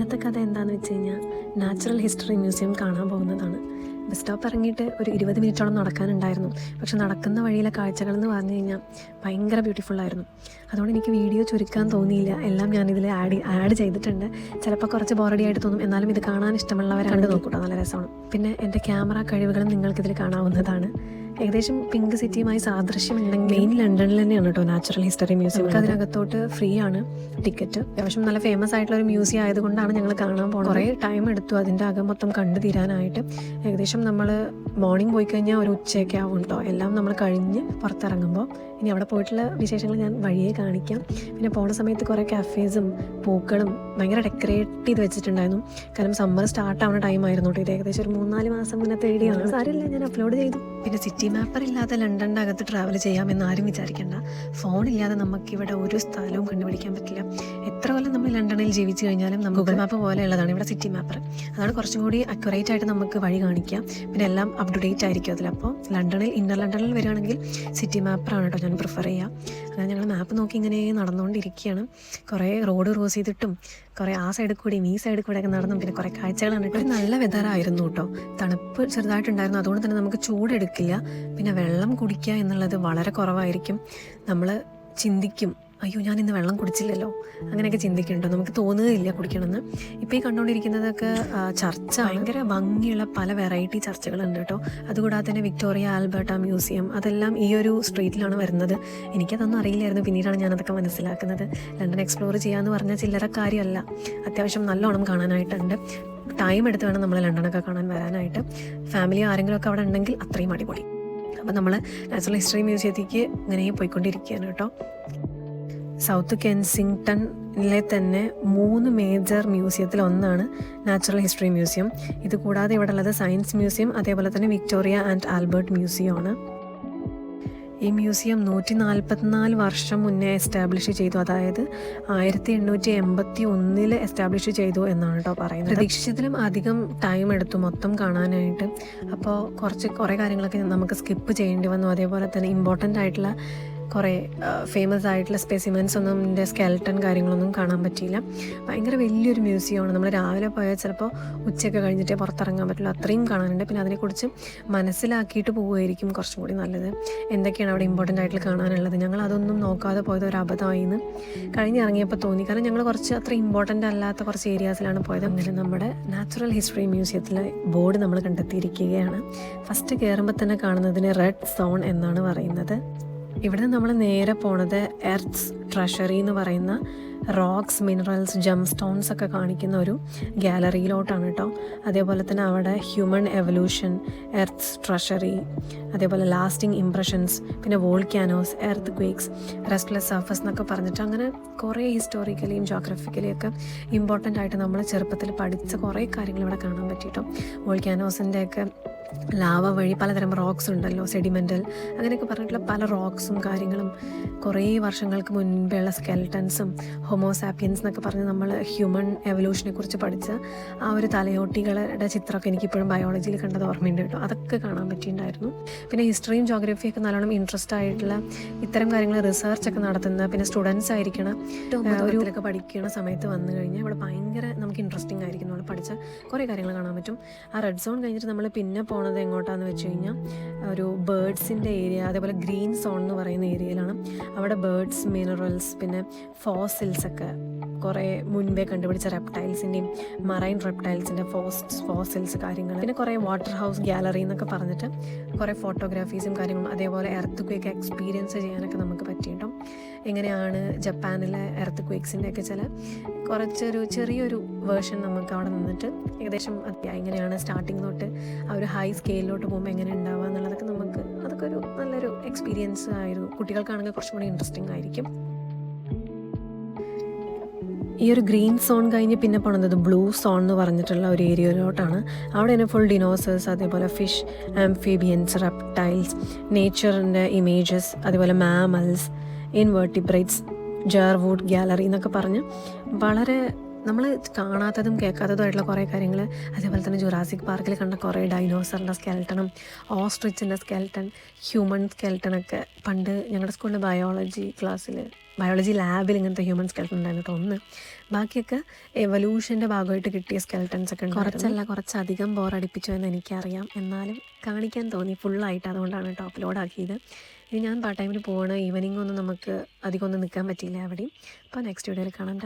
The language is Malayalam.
ഇന്നത്തെ കഥ എന്താണെന്ന് വെച്ച് കഴിഞ്ഞാൽ നാച്ചുറൽ ഹിസ്റ്ററി മ്യൂസിയം കാണാൻ പോകുന്നതാണ്. ബസ് സ്റ്റോപ്പ് ഇറങ്ങിയിട്ട് ഒരു 20 മിനിറ്റോളം നടക്കാനുണ്ടായിരുന്നു. പക്ഷെ നടക്കുന്ന വഴിയിലെ കാഴ്ചകളെന്ന് പറഞ്ഞു കഴിഞ്ഞാൽ ഭയങ്കര ബ്യൂട്ടിഫുള്ളായിരുന്നു. അതുകൊണ്ട് എനിക്ക് വീഡിയോ ചുരുക്കാൻ തോന്നിയില്ല. എല്ലാം ഞാനിതിൽ ആഡ് ചെയ്തിട്ടുണ്ട്. ചിലപ്പോൾ കുറച്ച് ബോറടി ആയിട്ട് തോന്നും, എന്നാലും ഇത് കാണാൻ ഇഷ്ടമുള്ളവരെ കണ്ട് നോക്കൂട്ടോ, നല്ല രസമാണ്. പിന്നെ എൻ്റെ ക്യാമറ കഴിവുകളും നിങ്ങൾക്കിതിൽ കാണാവുന്നതാണ്. ഏകദേശം പിങ്ക് സിറ്റിയുമായി സാദൃശ്യമുണ്ടെങ്കിൽ മെയിൻ ലണ്ടനിൽ തന്നെയാണ് കേട്ടോ നാച്ചുറൽ ഹിസ്റ്ററി മ്യൂസിയം. നമുക്ക് അതിനകത്തോട്ട് ഫ്രീ ആണ് ടിക്കറ്റ്. അത്യാവശ്യം നല്ല ഫേമസ് ആയിട്ടുള്ള ഒരു മ്യൂസിയം ആയതുകൊണ്ടാണ് ഞങ്ങൾ കാണാൻ പോകുന്നത്. കുറേ ടൈം എടുത്തു അതിൻ്റെ അകം മൊത്തം കണ്ടു തീരാനായിട്ട്. ഏകദേശം നമ്മൾ മോർണിംഗ് പോയി കഴിഞ്ഞാൽ ഒരു ഉച്ചയൊക്കെ ആവും കേട്ടോ. എല്ലാം നമ്മൾ കഴിഞ്ഞ് പുറത്തിറങ്ങുമ്പോൾ ഇനി അവിടെ പോയിട്ടുള്ള വിശേഷങ്ങൾ ഞാൻ വഴിയെ കാണിക്കാം. പിന്നെ പോണ സമയത്ത് കുറേ കഫേസും പൂക്കളും ഭയങ്കര ഡെക്കറേറ്റ് ചെയ്ത് വെച്ചിട്ടുണ്ടായിരുന്നു. കാരണം സമ്മർ സ്റ്റാർട്ട് ആവുന്ന ടൈം ആയിരുന്നു കേട്ടോ. ഇത് ഏകദേശം ഒരു 3-4 മാസം മുന്നത്തെ വീഡിയോ ആണ്. സാരമില്ല, ഞാൻ അപ്ലോഡ് ചെയ്തു. പിന്നെ സിറ്റി മാപ്പർ ഇല്ലാതെ ലണ്ടൻ്റെ അകത്ത് ട്രാവൽ ചെയ്യാമെന്ന് ആരും വിചാരിക്കേണ്ട. ഫോണില്ലാതെ നമുക്കിവിടെ ഒരു സ്ഥലവും കണ്ടുപിടിക്കാൻ പറ്റില്ല. എത്ര കൊല്ലം നമ്മൾ ലണ്ടനിൽ ജീവിച്ചു കഴിഞ്ഞാലും നമുക്ക് ഗൂഗിൾ മാപ്പ് പോലെയുള്ളതാണ് ഇവിടെ സിറ്റി മാപ്പർ. അതാണ് കുറച്ചും കൂടി അക്യുറേറ്റ് ആയിട്ട് നമുക്ക് വഴി കാണിക്കാം. പിന്നെ എല്ലാം അപ് ടു ഡേറ്റ് ആയിരിക്കും അതിൽ. അപ്പോൾ ലണ്ടനിൽ ഇന്നർ ലണ്ടനിൽ വരികയാണെങ്കിൽ സിറ്റി മാപ്പറാണ് കേട്ടോ ഞാൻ പ്രിഫർ ചെയ്യുക. അങ്ങനെ ഞങ്ങൾ മാപ്പ് നോക്കി ഇങ്ങനെ നടന്നുകൊണ്ടിരിക്കുകയാണ്. കുറേ റോഡ് ക്രോസ് ചെയ്തിട്ടും കുറേ ആ സൈഡിൽ കൂടിയും ഈ സൈഡിൽ കൂടെ ഒക്കെ നടന്നും പിന്നെ കുറേ കാഴ്ചകൾ കണ്ടിട്ട് ഒരു നല്ല വെതറായിരുന്നു കേട്ടോ. തണുപ്പ് ചെറുതായിട്ടുണ്ടായിരുന്നു. അതുകൊണ്ട് തന്നെ നമുക്ക് ചൂടെടുക്കില്ല. പിന്നെ വെള്ളം കുടിക്കുക എന്നുള്ളത് വളരെ കുറവായിരിക്കും. നമ്മൾ ചിന്തിക്കും, അയ്യോ ഞാൻ ഇന്ന് വെള്ളം കുടിച്ചില്ലല്ലോ, അങ്ങനെയൊക്കെ ചിന്തിക്കുന്നുണ്ടോ, നമുക്ക് തോന്നുകയില്ല കുടിക്കണമെന്ന്. ഇപ്പോൾ ഈ കണ്ടുകൊണ്ടിരിക്കുന്നതൊക്കെ ചർച്ച, ഭയങ്കര ഭംഗിയുള്ള പല വെറൈറ്റി ചർച്ചകളുണ്ട് കേട്ടോ. അതുകൂടാതെ തന്നെ വിക്ടോറിയ ആൽബർട്ട മ്യൂസിയം, അതെല്ലാം ഈ ഒരു സ്ട്രീറ്റിലാണ് വരുന്നത്. എനിക്കതൊന്നും അറിയില്ലായിരുന്നു, പിന്നീടാണ് ഞാനതൊക്കെ മനസ്സിലാക്കുന്നത്. ലണ്ടൻ എക്സ്പ്ലോർ ചെയ്യാമെന്ന് പറഞ്ഞാൽ ചില്ലറ കാര്യമല്ല. അത്യാവശ്യം നല്ലോണം കാണാനായിട്ടുണ്ട്. ടൈം എടുത്ത് വേണം നമ്മൾ ലണ്ടനൊക്കെ കാണാൻ വരാനായിട്ട്. ഫാമിലി ആരെങ്കിലുമൊക്കെ അവിടെ ഉണ്ടെങ്കിൽ അത്രയും അടിപൊളി. അപ്പം നമ്മൾ നാച്ചുറൽ ഹിസ്റ്ററി മ്യൂസിയത്തേക്ക് ഇങ്ങനെ പോയിക്കൊണ്ടിരിക്കുകയാണ് കേട്ടോ. സൗത്ത് കെൻസിങ്ടണിലെ തന്നെ 3 മേജർ മ്യൂസിയത്തിൽ ഒന്നാണ് നാച്ചുറൽ ഹിസ്റ്ററി മ്യൂസിയം. ഇത് കൂടാതെ ഇവിടെ ഉള്ളത് സയൻസ് മ്യൂസിയം, അതേപോലെ തന്നെ വിക്ടോറിയ ആൻഡ് ആൽബർട്ട് മ്യൂസിയമാണ്. ഈ മ്യൂസിയം 144 വർഷം മുന്നേ എസ്റ്റാബ്ലിഷ് ചെയ്തു. അതായത് 1881 എസ്റ്റാബ്ലിഷ് ചെയ്തു എന്നാണ് കേട്ടോ പറയുന്നത്. പ്രതീക്ഷിച്ചതിലും അധികം ടൈം എടുത്തു മൊത്തം കാണാനായിട്ട്. അപ്പോൾ കുറേ കാര്യങ്ങളൊക്കെ നമുക്ക് സ്കിപ്പ് ചെയ്യേണ്ടി വന്നു. അതേപോലെ തന്നെ ഇമ്പോർട്ടൻ്റ് ആയിട്ടുള്ള കുറേ ഫേമസ് ആയിട്ടുള്ള സ്പെസിമെൻസ് ഒന്നും ഇതിൻ്റെ സ്കെൽട്ടൺ കാര്യങ്ങളൊന്നും കാണാൻ പറ്റിയില്ല. ഭയങ്കര വലിയൊരു മ്യൂസിയമാണ്. നമ്മൾ രാവിലെ പോയാൽ ചിലപ്പോൾ ഉച്ചയൊക്കെ കഴിഞ്ഞിട്ടേ പുറത്തിറങ്ങാൻ പറ്റുള്ളൂ, അത്രയും കാണാനുണ്ട്. പിന്നെ അതിനെക്കുറിച്ച് മനസ്സിലാക്കിയിട്ട് പോവുമായിരിക്കും കുറച്ചും കൂടി നല്ലത്. എന്തൊക്കെയാണ് അവിടെ ഇമ്പോർട്ടൻ്റ് ആയിട്ട് കാണാനുള്ളത്. ഞങ്ങൾ അതൊന്നും നോക്കാതെ പോയത് ഒരു അബദ്ധമായിന്ന് കഴിഞ്ഞിറങ്ങിയപ്പോൾ തോന്നി. കാരണം ഞങ്ങൾ കുറച്ച് അത്ര ഇമ്പോർട്ടൻ്റ് അല്ലാത്ത കുറച്ച് ഏരിയാസിലാണ് പോയത്. അങ്ങനെ നമ്മുടെ നാച്ചുറൽ ഹിസ്റ്ററി മ്യൂസിയത്തിലെ ബോർഡ് നമ്മൾ കണ്ടെത്തിയിരിക്കുകയാണ്. ഫസ്റ്റ് കയറുമ്പോൾ തന്നെ കാണുന്നതിന് റെഡ് സോൺ എന്നാണ് പറയുന്നത്. ഇവിടെ നമ്മൾ നേരെ പോണത് എർത്ത്സ് ട്രഷറി എന്ന് പറയുന്ന റോക്സ്, മിനറൽസ്, ജം സ്റ്റോൺസ് ഒക്കെ കാണിക്കുന്ന ഒരു ഗാലറിയിലോട്ടാണ് കേട്ടോ. അതേപോലെ തന്നെ അവിടെ ഹ്യൂമൻ എവല്യൂഷൻ, എർത്ത്സ് ട്രഷറി, അതേപോലെ ലാസ്റ്റിംഗ് ഇംപ്രഷൻസ്, പിന്നെ volcanoes, earth quakes, restless surface എന്നൊക്കെ പറഞ്ഞിട്ട് അങ്ങനെ കുറേ ഹിസ്റ്റോറിക്കലിയും ജോഗ്രഫിക്കലിയും ഒക്കെ ഇമ്പോർട്ടൻ്റ് ആയിട്ട് നമ്മൾ ചെറുപ്പത്തിൽ പഠിച്ച കുറേ കാര്യങ്ങൾ ഇവിടെ കാണാൻ പറ്റിയിട്ടോ. വോൾക്കാനോസിൻ്റെ ഒക്കെ ലാവ വഴി പലതരം റോക്സ് ഉണ്ടല്ലോ, സെഡിമെൻ്റൽ, അങ്ങനെയൊക്കെ പറഞ്ഞിട്ടുള്ള പല റോക്സും കാര്യങ്ങളും, കുറേ വർഷങ്ങൾക്ക് മുൻപെയുള്ള സ്കെൽട്ടൻസും, ഹോമോസാപ്പിയൻസ് എന്നൊക്കെ പറഞ്ഞ് നമ്മൾ ഹ്യൂമൻ എവല്യൂഷനെ കുറിച്ച് പഠിച്ച ആ ഒരു തലയോട്ടികളുടെ ചിത്രമൊക്കെ എനിക്കിപ്പോഴും ബയോളജിയിൽ കണ്ടത് ഓർമ്മയുണ്ട് കേട്ടോ. അതൊക്കെ കാണാൻ പറ്റിയിട്ടുണ്ടായിരുന്നു. പിന്നെ ഹിസ്റ്ററിയും ജോഗ്രഫിയൊക്കെ നല്ലോണം ഇൻട്രസ്റ്റ് ആയിട്ടുള്ള ഇത്തരം കാര്യങ്ങൾ റിസർച്ചൊക്കെ നടത്തുന്ന പിന്നെ സ്റ്റുഡൻസ് ആയിരിക്കണം ഒരുക്കെ പഠിക്കുന്ന സമയത്ത് വന്നു കഴിഞ്ഞാൽ ഇവിടെ ഭയങ്കര നമുക്ക് ഇൻട്രസ്റ്റിംഗ് ആയിരിക്കും. നമ്മൾ പഠിച്ച കുറേ കാര്യങ്ങൾ കാണാൻ പറ്റും. ആ റെഡ് സോൺ കഴിഞ്ഞിട്ട് നമ്മൾ പിന്നെ പോണത് എങ്ങോട്ടാന്ന് വെച്ച് കഴിഞ്ഞാൽ ഒരു ബേർഡ്സിൻ്റെ ഏരിയ, അതേപോലെ ഗ്രീൻ സോൺ എന്ന് പറയുന്ന ഏരിയയിലാണ്. അവിടെ ബേർഡ്സ്, മിനറൽസ്, പിന്നെ ഫോസിൽസ് ഒക്കെ കുറേ മുൻപേ കണ്ടുപിടിച്ച റെപ്റ്റൈൽസിൻ്റെയും മറൈൻ റെപ്റ്റൈൽസിൻ്റെ ഫോസിൽസ് കാര്യങ്ങൾ, പിന്നെ കുറേ വാട്ടർ ഹൗസ് ഗാലറി എന്നൊക്കെ പറഞ്ഞിട്ട് കുറേ ഫോട്ടോഗ്രാഫീസും കാര്യങ്ങളും, അതേപോലെ എർത്ത് ക്വേക്ക് എക്സ്പീരിയൻസ് ചെയ്യാനൊക്കെ നമുക്ക് പറ്റിയിട്ടോ. എങ്ങനെയാണ് ജപ്പാനിലെ എർത്ത് ക്വേക്സിൻ്റെ ഒക്കെ ചെറിയൊരു വേർഷൻ നമുക്ക് അവിടെ നിന്നിട്ട് ഏകദേശം എങ്ങനെയാണ് സ്റ്റാർട്ടിങ് തൊട്ട് ആ ഒരു ഹൈ സ്കെയിലോട്ട് പോകുമ്പോൾ എങ്ങനെ ഉണ്ടാവുക എന്നുള്ളതൊക്കെ അതൊക്കെ ഒരു നല്ലൊരു എക്സ്പീരിയൻസ് ആയിരുന്നു. കുട്ടികൾക്കാണെങ്കിൽ കുറച്ചും കൂടി ഇൻട്രസ്റ്റിംഗ് ആയിരിക്കും. ഈ ഒരു ഗ്രീൻ സോൺ കഴിഞ്ഞ് പിന്നെ പോണത് ബ്ലൂ സോൺ എന്ന് പറഞ്ഞിട്ടുള്ള ഒരു ഏരിയയിലോട്ടാണ്. അവിടെ തന്നെ ഫുൾ ഡിനോസേഴ്സ്, അതേപോലെ ഫിഷ്, ആംഫിബിയൻസ്, റെപ്റ്റൈൽസ്, നേച്ചറിൻ്റെ ഇമേജസ്, അതേപോലെ മാമൽസ്, ഇൻവെർട്ടിബ്രേറ്റ്സ്, ജെർവുഡ് ഗാലറി എന്നൊക്കെ പറഞ്ഞ് വളരെ നമ്മൾ കാണാത്തതും കേൾക്കാത്തതുമായിട്ടുള്ള കുറേ കാര്യങ്ങൾ. അതേപോലെ തന്നെ ജുറാസിക് പാർക്കിൽ കണ്ട കുറേ ഡൈനോസറിൻ്റെ സ്കെൽട്ടണും ഓസ്ട്രിച്ചിൻ്റെ സ്കെൽട്ടൺ, ഹ്യൂമൻ സ്കെൽട്ടണൊക്കെ പണ്ട് ഞങ്ങളുടെ സ്കൂളിൽ ബയോളജി ക്ലാസ്സിൽ ബയോളജി ലാബിൽ ഇങ്ങനത്തെ ഹ്യൂമൻ സ്കെൽട്ടൺ ഉണ്ടായിരുന്നു കേട്ടോ ഒന്ന്. ബാക്കിയൊക്കെ എവല്യൂഷൻ്റെ ഭാഗമായിട്ട് കിട്ടിയ സ്കെൽട്ടൺസ് ഒക്കെ കുറച്ചല്ല കുറച്ചധികം ബോറടിപ്പിച്ചു എന്ന് എനിക്കറിയാം. എന്നാലും കാണിക്കാൻ തോന്നി ഫുള്ളായിട്ട്, അതുകൊണ്ടാണ് കേട്ടോ അപ്ലോഡ് ആക്കിയത്. ഇനി ഞാൻ പാർട്ട് ടൈമിന് പോകണം. ഈവനിങ് ഒന്നും നമുക്ക് അധികം ഒന്നും നിൽക്കാൻ പറ്റിയില്ല അവിടെയും. അപ്പോൾ നെക്സ്റ്റ് വീഡിയോയിൽ കാണാം.